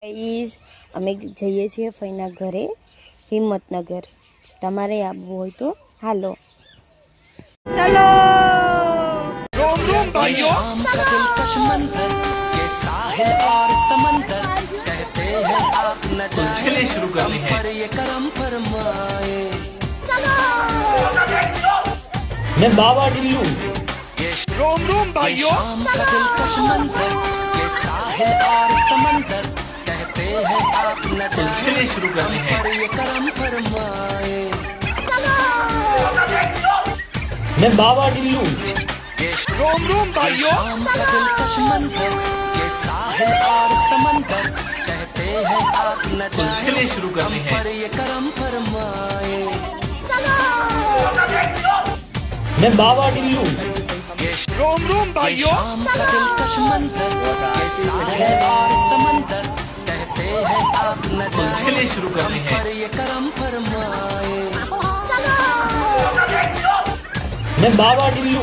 Guys અમે જઈએ છીએ ફઈના ઘરે હિંમતનગર. તમારે આવવું હોય તો હાલો. ચલો रोम रोम भाइयों दिलकश मंजर के साहिल और समंदर कहते हैं आप न जाने शुरू करने हैं पर ये करम फरमाए मैं बाबा टिल्लू रोम रोम भाइयों दिलकश मंजर के साहिल और समंदर कहते हैं आप न जाने शुरू करने हैं पर ये करम फरमाए मैं बाबा टिल्लू रोम रोम भाइयों दिलकश मंजर के साहिल और समंदर कहते हैं आप न जाने शुरू करने हैं पर ये करम फरमाए मैं बाबा टिल्लू रोम रोम भाइयों दिलकश मंजर के साहिल और समंदर कहते हैं आप न जाने शुरू करने हैं पर ये करम फरमाए मैं बाबा टिल्लू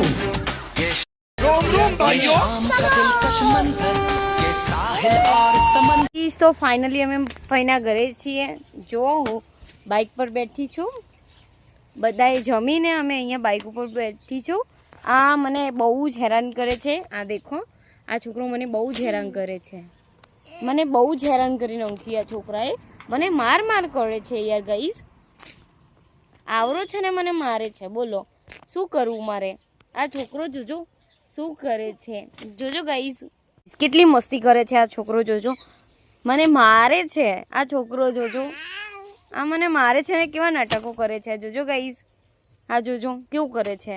रोम रोम भाइयों दिलकश मंजर के साहिल और समंदर. તો ફાઇનલી અમે ફઈના ઘરે છીએ. જો હું બાઇક પર બેઠી છું, બધાએ જમીને અમે અહીંયા બાઇક ઉપર બેઠી છું. આ મને બહુ જ હેરાન કરે છે. આ દેખો, આ છોકરો મને બહુ જ હેરાન કરે છે. મને બહુ જ હેરાન કરી નાખી આ છોકરાએ. મને માર કરે છે યાર ગાઈઝ. આવરો છે ને મને મારે છે. બોલો શું કરવું મારે? આ છોકરો જોજો શું કરે છે. જોજો ગાઈઝ કેટલી મસ્તી કરે છે આ છોકરો. જોજો મને મારે છે આ છોકરો. જોજો આ મને મારે છે ને કેવા નાટકો કરે છે. જોજો ગાઈઝ, આ જોજો કેવું કરે છે.